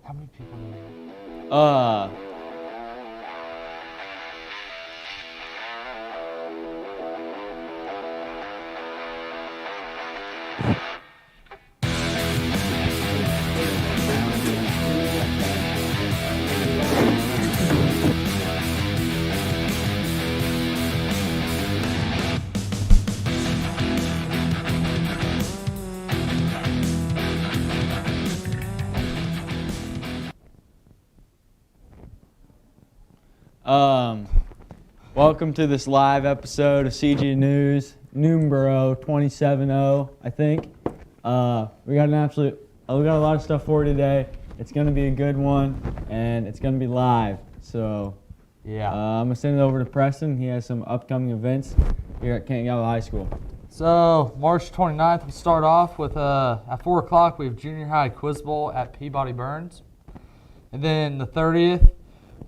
How many people do we have? Uh, Welcome to this live episode of CG News, numero 270, I think. We got a lot of stuff for you today. It's going to be a good one, and it's going to be live. So, Yeah. I'm going to send it over to Preston. He has some upcoming events here at Canton-Galva High School. So, March 29th, we'll start off with, at 4 o'clock, we have Junior High Quiz Bowl at Peabody Burns. And then the 30th,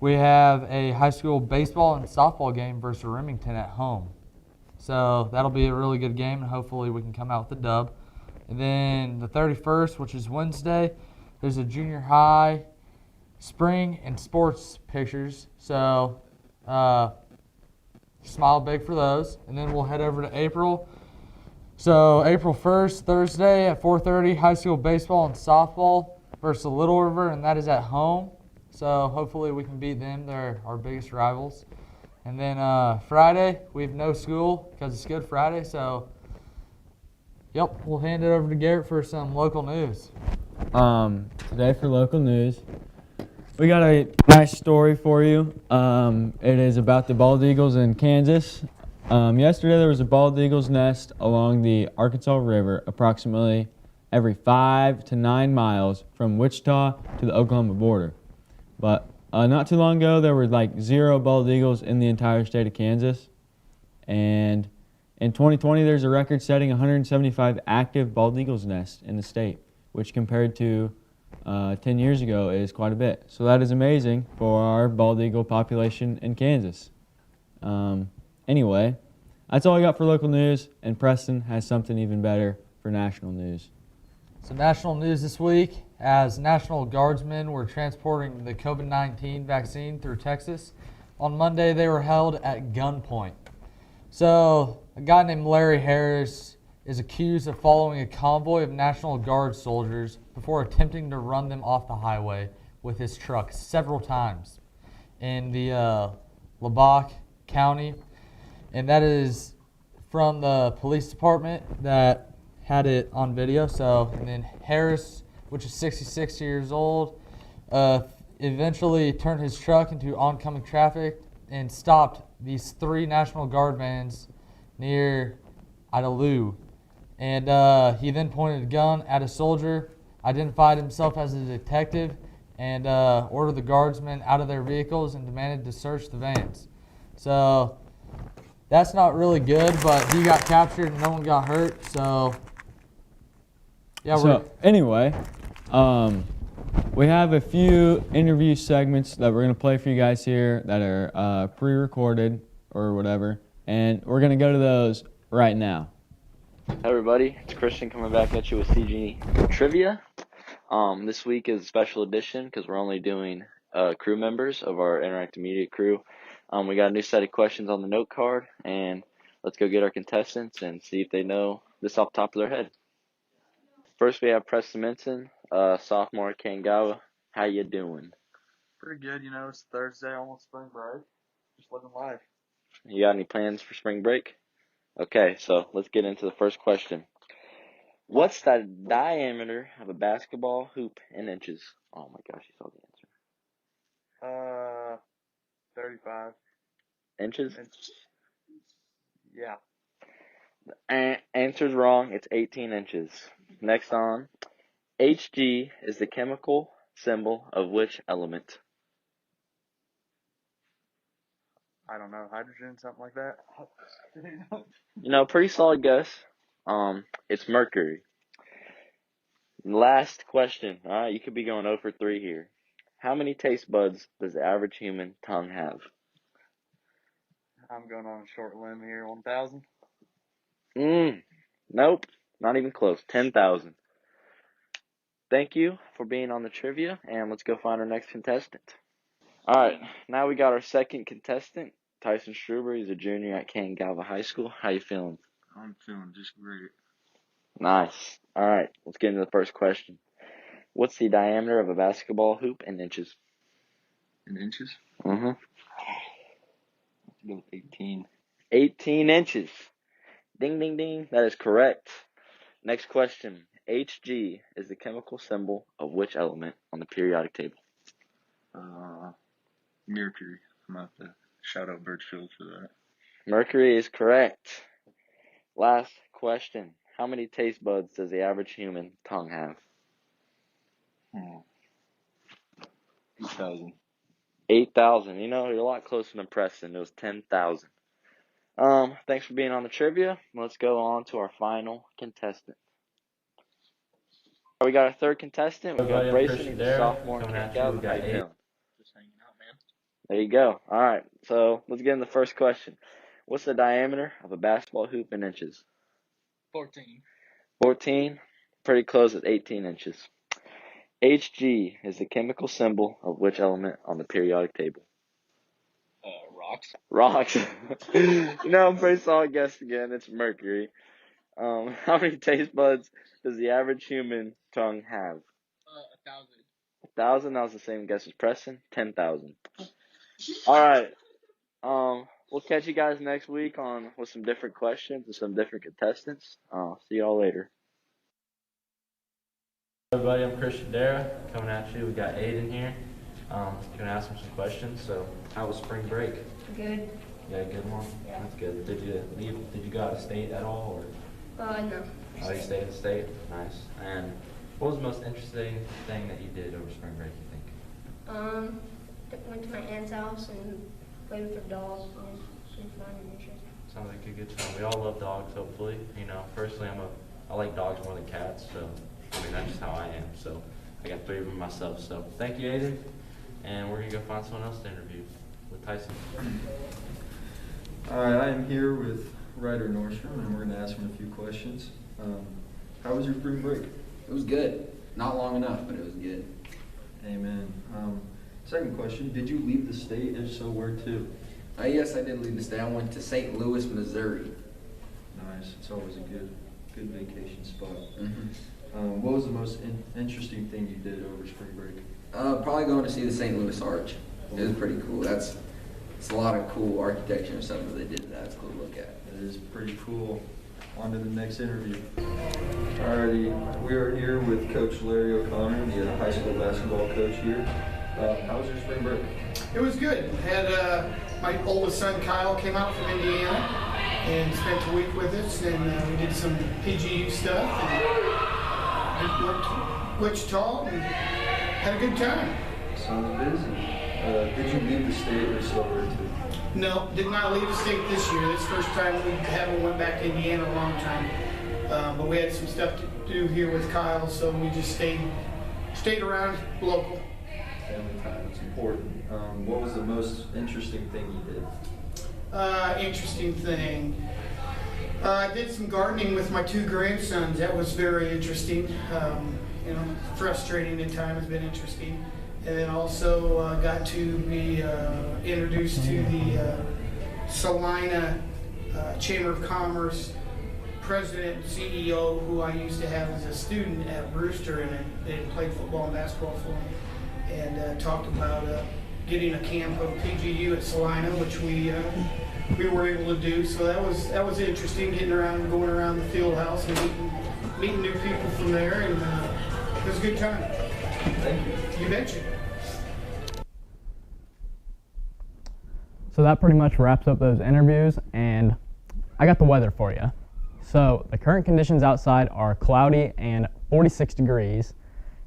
we have a high school baseball and softball game versus Remington at home. So that'll be a really good game, and hopefully we can come out with a dub. And then the 31st, which is Wednesday, there's a junior high spring and sports pictures. So smile big for those. And then we'll head over to April. So April 1st, Thursday at 4:30, high school baseball and softball versus Little River, and that is at home. So hopefully we can beat them. They're our biggest rivals. And then Friday, we have no school because it's Good Friday. So, yep, we'll hand it over to Garrett for some local news. Today for local news, we got a nice story for you. It is about the bald eagles in Kansas. Yesterday there was a bald eagle's nest along the Arkansas River approximately every 5 to 9 miles from Wichita to the Oklahoma border. But not too long ago, there were like 0 bald eagles in the entire state of Kansas. And in 2020, there's a record-setting 175 active bald eagles nests in the state, which compared to 10 years ago is quite a bit. So that is amazing for our bald eagle population in Kansas. Anyway, that's all I got for local news, and Preston has something even better for national news. So national news this week, as National Guardsmen were transporting the COVID-19 vaccine through Texas, on Monday they were held at gunpoint. So a guy named Larry Harris is accused of following a convoy of National Guard soldiers before attempting to run them off the highway with his truck several times in the Lubbock County. And that is from the police department that had it on video. So, and then Harris, which is 66 years old, eventually turned his truck into oncoming traffic and stopped these 3 National Guard vans near Idalou. And he then pointed a gun at a soldier, identified himself as a detective, and ordered the guardsmen out of their vehicles and demanded to search the vans. So that's not really good, but he got captured and no one got hurt. So yeah. Anyway, we have a few interview segments that we're going to play for you guys here that are pre-recorded or whatever, and we're going to go to those right now. Hey everybody, it's Christian coming back at you with CG Trivia. This week is a special edition because we're only doing crew members of our interactive media crew. We got a new set of questions on the note card, and let's go get our contestants and see if they know this off the top of their head. First, we have Preston Minson, sophomore at Canton-Galva. How you doing? Pretty good, it's Thursday, almost spring break. Just living life. You got any plans for spring break? Okay, so let's get into the first question. What's the diameter of a basketball hoop in inches? Oh my gosh, you saw the answer. 35 Inches? Yeah. Answer's wrong. It's 18 inches. Next on. Hg is the chemical symbol of which element? I don't know, hydrogen, something like that. Pretty solid guess. It's mercury. Last question. All right, you could be going 0 for 3 here. How many taste buds does the average human tongue have? I'm going on a short limb here, 1,000. Nope, not even close. 10,000. Thank you for being on the trivia, and let's go find our next contestant. All right, now we got our second contestant, Tyson Struber. He's a junior at Canton-Galva High School. How you feeling? I'm feeling just great. Nice. All right, let's get into the first question. What's the diameter of a basketball hoop in inches? In inches? Mm-hmm. Let's go with 18. 18 inches. Ding, ding, ding. That is correct. Next question. Hg is the chemical symbol of which element on the periodic table? Mercury. I'm going to have to shout out Birchfield for that. Mercury is correct. Last question. How many taste buds does the average human tongue have? 8,000. 8,000. You know, you're a lot closer than Preston. It was 10,000. Thanks for being on the trivia. Let's go on to our final contestant. We got our third contestant. We got Everybody, I'm Brayson. Christian He's a Dare, sophomore. coming at you. Canton-Galva. We got How you eight. feeling? Just hanging out, man. There you go. All right. So let's get in the first question. What's the diameter of a basketball hoop in inches? 14. 14. Pretty close at 18 inches. Hg is the chemical symbol of which element on the periodic table? Rocks. Rocks. I'm pretty solid guess again. It's mercury. How many taste buds does the average human tongue have? 1,000. 1,000. That was the same guess as Preston. 10,000. All right. We'll catch you guys next week with some different questions and some different contestants. See y'all later. Everybody, I'm Christian Dare, coming at you. We got Aiden here. Gonna ask him some questions. So, how was spring break? Good. Yeah, good one. Yeah. That's good. Did you go out of state at all, or? No. Oh, you stayed in state. Nice. And what was the most interesting thing that you did over spring break? You think? Went to my aunt's house and played with her dog and some fun and interesting. Sounds like a good time. We all love dogs. Hopefully, personally, I like dogs more than cats. So, that's just how I am. So, I got 3 of them myself. So, thank you, Aiden. And we're gonna go find someone else to interview with Tyson. All right, I am here with Ryder Nordstrom, and we're going to ask him a few questions. How was your spring break? It was good. Not long enough, but it was good. Amen. Second question, did you leave the state? If so, where to? Yes, I did leave the state. I went to St. Louis, Missouri. Nice. It's always a good vacation spot. Mm-hmm. What was the most interesting thing you did over spring break? Probably going to see the St. Louis Arch. It was pretty cool. It's a lot of cool architecture and stuff that they did. That's cool to look at. It is pretty cool. On to the next interview. Alrighty, we are here with Coach Larry O'Connor, the high school basketball coach here. How was your spring break? It was good. Had my oldest son Kyle came out from Indiana and spent a week with us, and we did some PGU stuff and went to Wichita and had a good time. Sounds busy. Did you leave the state or so where to? No, did not leave the state this year. This first time we haven't went back to Indiana in a long time. But we had some stuff to do here with Kyle, so we just stayed around local. Family time, it's important. What was the most interesting thing you did? Interesting thing. I did some gardening with my 2 grandsons. That was very interesting. Frustrating at times, been interesting. And then also got to be introduced to the Salina Chamber of Commerce president and CEO, who I used to have as a student at Brewster, and they played football and basketball for me, and talked about getting a camp of PGU at Salina, which we were able to do. So that was interesting, getting around and going around the field house and meeting new people from there, and it was a good time. Thank you. You betcha. So that pretty much wraps up those interviews, and I got the weather for you. So the current conditions outside are cloudy and 46 degrees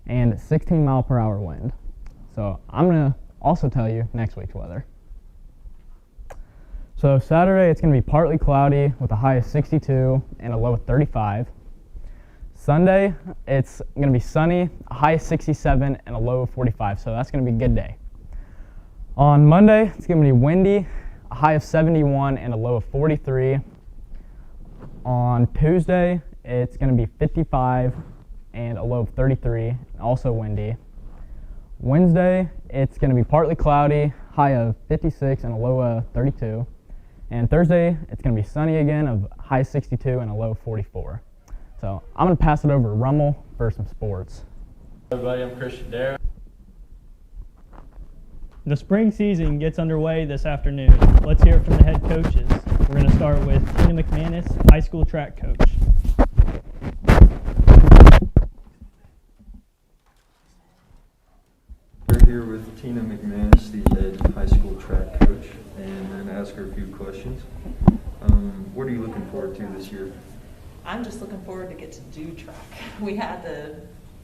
and 16 mile per hour wind. So I'm gonna also tell you next week's weather. So Saturday, it's gonna be partly cloudy with a high of 62 and a low of 35. Sunday, it's gonna be sunny, a high of 67 and a low of 45, so that's gonna be a good day. On Monday, it's going to be windy, a high of 71 and a low of 43. On Tuesday, it's going to be 55 and a low of 33, also windy. Wednesday, it's going to be partly cloudy, high of 56 and a low of 32. And Thursday, it's going to be sunny again, of high 62 and a low 44. So I'm going to pass it over to Rummel for some sports. Everybody, I'm Christian Dare. The spring season gets underway this afternoon. Let's hear from the head coaches. We're going to start with Tina McManus, high school track coach. We're here with Tina McManus, the head high school track coach, and we're going to ask her a few questions. What are you looking forward to this year? I'm just looking forward to get to do track. We had to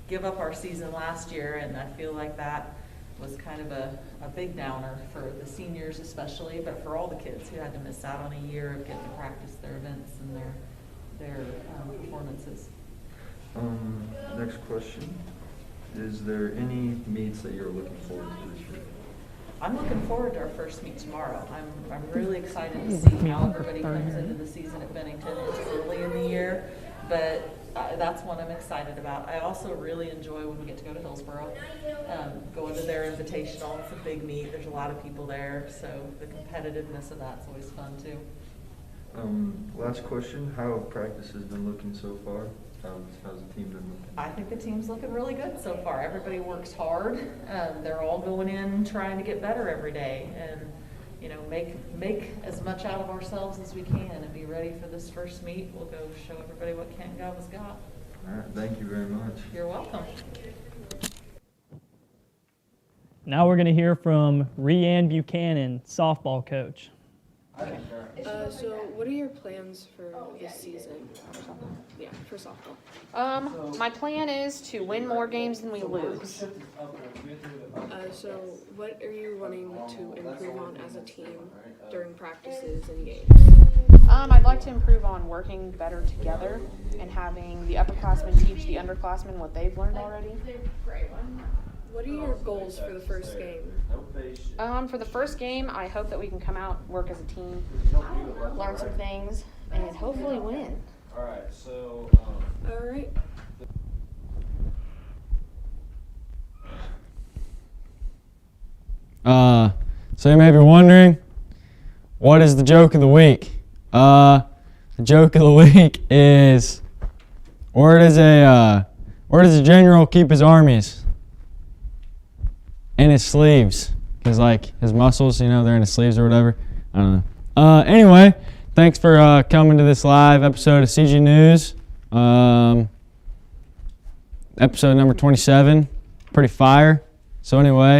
give up our season last year, and I feel like that was kind of a big downer for the seniors especially, but for all the kids who had to miss out on a year of getting to practice their events and their performances. Next question. Is there any meets that you're looking forward to this year? I'm looking forward to our first meet tomorrow. I'm really excited to see how everybody comes into the season at Bennington. It's early in the year, but that's one I'm excited about. I also really enjoy when we get to go to Hillsboro, going to their invitational. It's a big meet. There's a lot of people there, so the competitiveness of that's always fun too. Last question. How have practices been looking so far? How's the team been looking? I think the team's looking really good so far. Everybody works hard. They're all going in trying to get better every day and, you know, make as much out of ourselves as we can and be ready for this first meet. We'll go show everybody what Canton-Galva's got. All right. Thank you very much. You're welcome. Now we're going to hear from Rhiann Buchanan, softball coach. So what are your plans for this season? Yeah, for softball. My plan is to win more games than we lose. So what are you wanting to improve on as a team during practices and games? I'd like to improve on working better together and having the upperclassmen teach the underclassmen what they've learned already. What are your goals for the first game? For the first game, I hope that we can come out, work as a team, learn some things, and hopefully win. All right. So you may be wondering, what is the joke of the week? The joke of the week is, where does a general keep his armies? In his sleeves, because like his muscles, you know, they're in his sleeves or whatever. I don't know. Anyway, thanks for coming to this live episode of CG News. Episode number 27, pretty fire. So anyway.